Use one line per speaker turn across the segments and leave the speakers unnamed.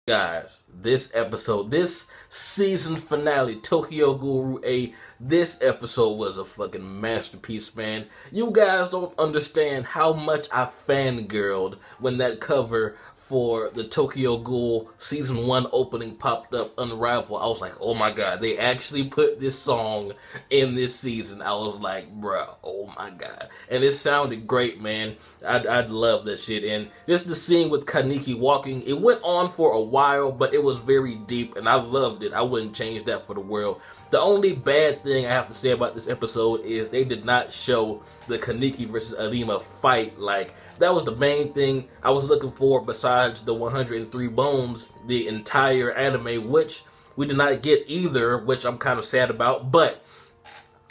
Guys, this episode, this season finale, Tokyo Ghoul A, this episode was a fucking masterpiece, man. You guys don't understand how much I fangirled when that cover for the Tokyo Ghoul Season 1 opening popped up, Unrivaled. I was like, oh my god, they actually put this song in this season. I was like, bruh, oh my god. And it sounded great, man. I'd love that shit. And just the scene with Kaneki walking, it went on for a while, but it was very deep, and I loved it. I wouldn't change that for the world. The only bad thing I have to say about this episode is they did not show the Kaneki versus Arima fight. Like, that was the main thing I was looking for besides the 103 Bones, the entire anime, which we did not get either, which I'm kind of sad about. But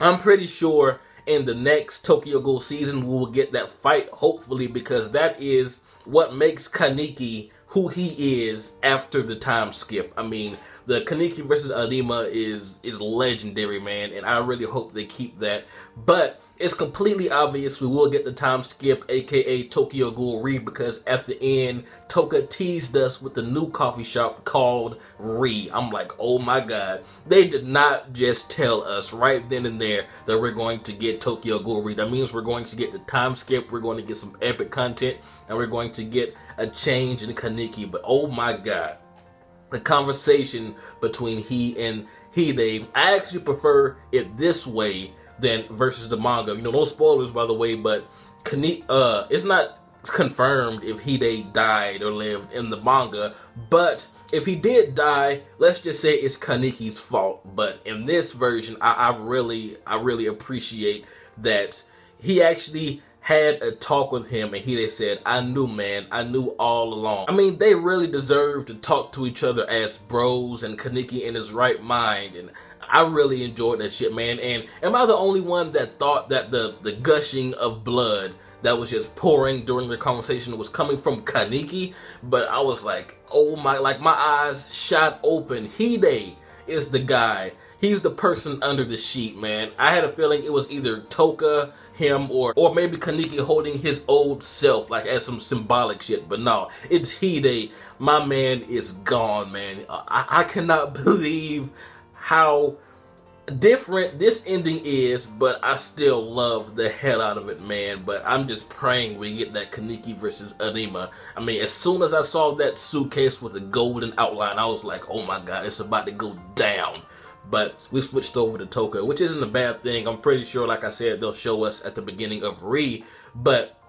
I'm pretty sure in the next Tokyo Ghoul season we will get that fight, hopefully, because that is what makes Kaneki who he is after the time skip. I mean, the Kaneki versus Arima is legendary, man, and I really hope they keep that. But it's completely obvious we will get the time skip, aka Tokyo Ghoul Re, because at the end, Toka teased us with the new coffee shop called Re. I'm like, oh my god. They did not just tell us right then and there that we're going to get Tokyo Ghoul Re. That means we're going to get the time skip, we're going to get some epic content, and we're going to get a change in Kaneki. But oh my god, the conversation between he and Hide, I actually prefer it this way than versus the manga. You know, no spoilers by the way, but it's not confirmed if Hide died or lived in the manga, but if he did die, let's just say it's Kaneki's fault. But in this version, I really appreciate that he actually had a talk with him, and Hide said, I knew, man, I knew all along. I mean, they really deserve to talk to each other as bros, and Kaneki in his right mind, and I really enjoyed that shit, man. And am I the only one that thought that the gushing of blood that was just pouring during the conversation was coming from Kaneki? But I was like, oh my, like my eyes shot open. Hide is the guy. He's the person under the sheet, man. I had a feeling it was either Toka, him, or maybe Kaneki holding his old self, like as some symbolic shit. But no, it's Hide. My man is gone, man. I cannot believe how different this ending is, but I still love the hell out of it, man. But I'm just praying we get that Kaneki versus Arima. I mean, as soon as I saw that suitcase with the golden outline, I was like, oh my god, it's about to go down. But we switched over to Toka, which isn't a bad thing. I'm pretty sure, like I said, they'll show us at the beginning of Re. But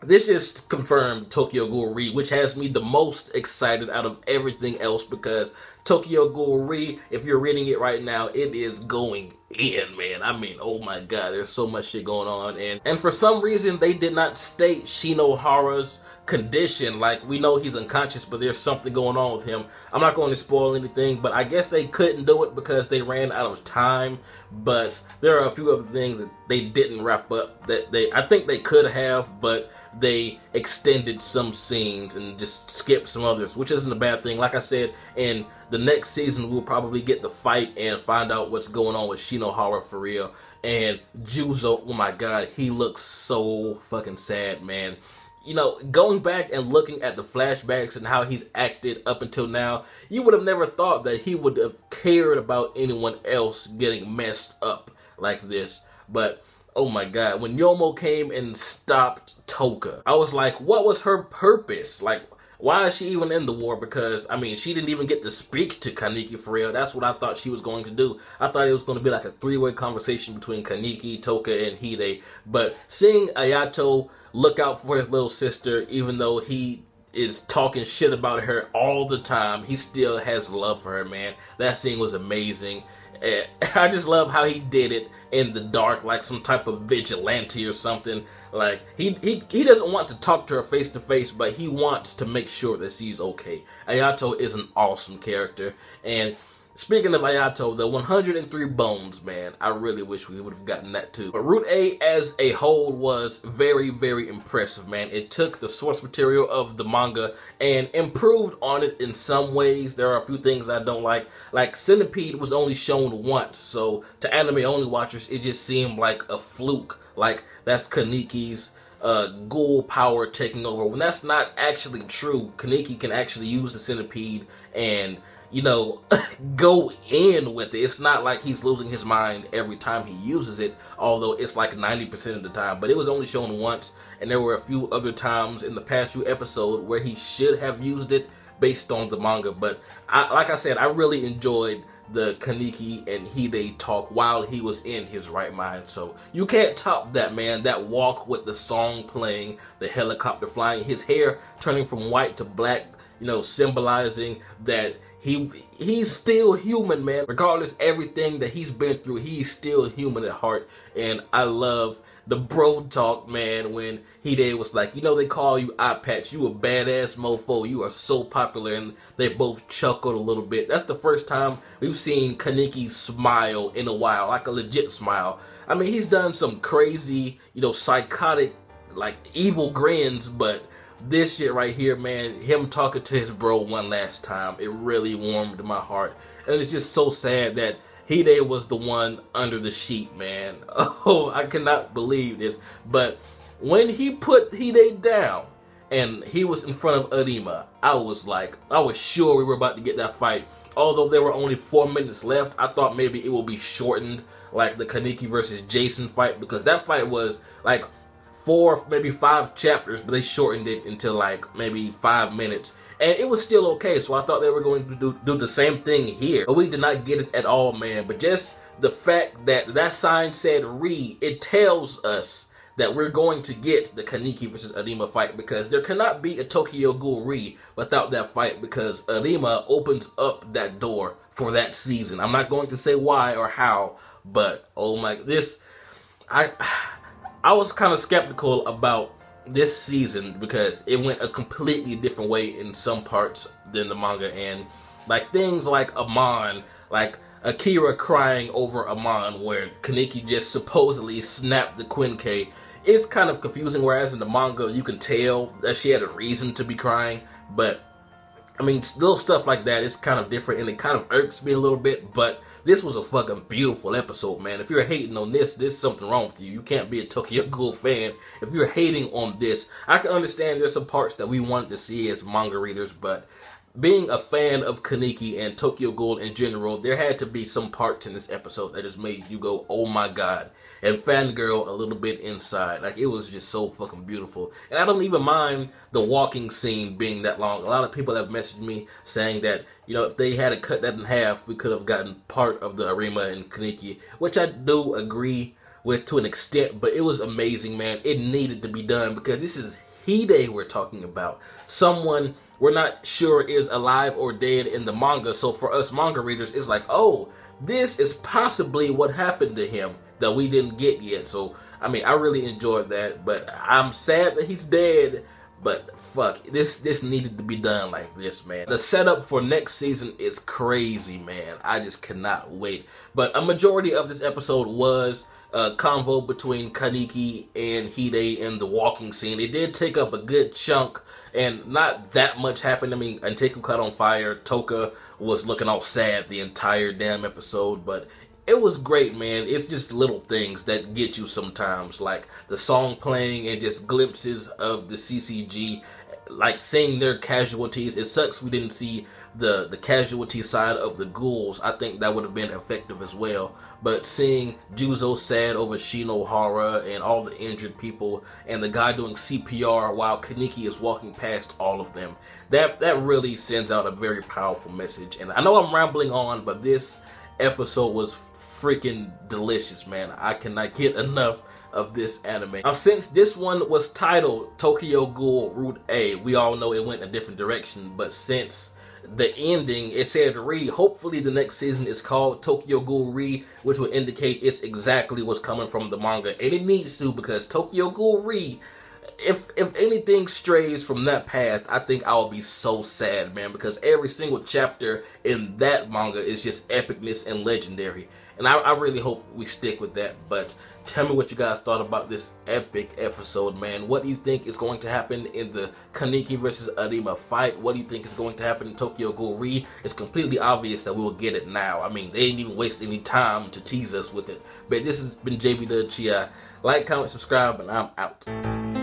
this just confirmed Tokyo Ghoul Re, which has me the most excited out of everything else, because Tokyo Ghoul Re, if you're reading it right now, it is going in, man. I mean, oh my god, there's so much shit going on. And for some reason, they did not state Shinohara's condition. Like, we know he's unconscious, but there's something going on with him. I'm not going to spoil anything, but I guess they couldn't do it because they ran out of time. But there are a few other things that they didn't wrap up that I think they could have, but they extended some scenes and just skipped some others, which isn't a bad thing. Like I said, in the next season we'll probably get the fight and find out what's going on with Shinohara for real. And Juzo, oh my god, he looks so fucking sad, man. You know, going back and looking at the flashbacks and how he's acted up until now, you would have never thought that he would have cared about anyone else getting messed up like this. But oh my god, when Yomo came and stopped Toka, I was like, what was her purpose? Like, why is she even in the war? Because, I mean, she didn't even get to speak to Kaneki for real. That's what I thought she was going to do. I thought it was going to be like a three-way conversation between Kaneki, Toka, and Hide. But seeing Ayato look out for his little sister, even though he is talking shit about her all the time, he still has love for her, man. That scene was amazing. I just love how he did it in the dark, like some type of vigilante or something. Like, he doesn't want to talk to her face to face, but he wants to make sure that she's okay. Ayato is an awesome character. And speaking of Ayato, the 103 Bones, man, I really wish we would have gotten that too. But Route A as a whole was very, very impressive, man. It took the source material of the manga and improved on it in some ways. There are a few things I don't like. Like, Centipede was only shown once, so to anime only watchers, it just seemed like a fluke. Like, that's Kaneki's Ghoul power taking over, when that's not actually true. Kaneki can actually use the centipede and, you know, go in with it. It's not like he's losing his mind every time he uses it, although it's like 90% of the time. But it was only shown once, and there were a few other times in the past few episodes where he should have used it based on the manga. But like I said, I really enjoyed the Kaneki and Hide talk while he was in his right mind. So you can't top that, man. That walk with the song playing, the helicopter flying, his hair turning from white to black, you know, symbolizing that he's still human, man. Regardless everything that he's been through, he's still human at heart. And I love the bro talk, man, when Hide was like, you know, they call you Eye Patch, you a badass mofo, you are so popular, and they both chuckled a little bit. That's the first time we've seen Kaneki smile in a while, like a legit smile. I mean, he's done some crazy, you know, psychotic, like evil grins, but this shit right here, man, him talking to his bro one last time, it really warmed my heart. And it's just so sad that Hide was the one under the sheet, man. Oh, I cannot believe this. But when he put Hide down and he was in front of Arima, I was sure we were about to get that fight. Although there were only 4 minutes left, I thought maybe it would be shortened, like the Kaneki versus Jason fight, because that fight was like 4, maybe 5 chapters, but they shortened it until like maybe 5 minutes. And it was still okay, so I thought they were going to do the same thing here. But we did not get it at all, man. But just the fact that that sign said Re, it tells us that we're going to get the Kaneki versus Arima fight, because there cannot be a Tokyo Ghoul Re without that fight, because Arima opens up that door for that season. I'm not going to say why or how, but oh my, I was kind of skeptical about this season because it went a completely different way in some parts than the manga, and like things like Amon, like Akira crying over Amon, where Kaneki just supposedly snapped the Quinque, it's kind of confusing, whereas in the manga you can tell that she had a reason to be crying. But I mean, little stuff like that is kind of different, and it kind of irks me a little bit. But this was a fucking beautiful episode, man. If you're hating on this, there's something wrong with you. You can't be a Tokyo Ghoul fan if you're hating on this. I can understand there's some parts that we wanted to see as manga readers, but being a fan of Kaneki and Tokyo Ghoul in general, there had to be some parts in this episode that just made you go, oh my god, and fangirl a little bit inside. Like, it was just so fucking beautiful. And I don't even mind the walking scene being that long. A lot of people have messaged me saying that, you know, if they had to cut that in half, we could have gotten part of the Arima and Kaneki, which I do agree with to an extent, but it was amazing, man. It needed to be done, because this is Hide we're talking about. Someone we're not sure is alive or dead in the manga, so for us manga readers, it's like, oh, this is possibly what happened to him that we didn't get yet. So, I mean, I really enjoyed that, but I'm sad that he's dead. But fuck, this needed to be done like this, man. The setup for next season is crazy, man. I just cannot wait. But a majority of this episode was a convo between Kaneki and Hide in the walking scene. It did take up a good chunk, and not that much happened. I mean, Anteku caught on fire. Toka was looking all sad the entire damn episode, but it was great, man. It's just little things that get you sometimes, like the song playing and just glimpses of the CCG, like seeing their casualties. It sucks we didn't see the casualty side of the ghouls. I think that would have been effective as well. But seeing Juzo sad over Shinohara and all the injured people, and the guy doing CPR while Kaneki is walking past all of them, that really sends out a very powerful message. And I know I'm rambling on, but this episode was freaking delicious, man. I cannot get enough of this anime. Now, since this one was titled Tokyo Ghoul Route A, we all know it went a different direction, but since the ending, it said Re, hopefully the next season is called Tokyo Ghoul Re, which will indicate it's exactly what's coming from the manga. And it needs to, because Tokyo Ghoul Re, if anything strays from that path, I think I will be so sad, man, because every single chapter in that manga is just epicness and legendary. And I really hope we stick with that. But tell me what you guys thought about this epic episode, man. What do you think is going to happen in the Kaneki versus Arima fight? What do you think is going to happen in Tokyo Ghoul Re? It's completely obvious that we'll get it now. I mean, they didn't even waste any time to tease us with it. But this has been jbDAuchiha. Like, comment, subscribe, and I'm out.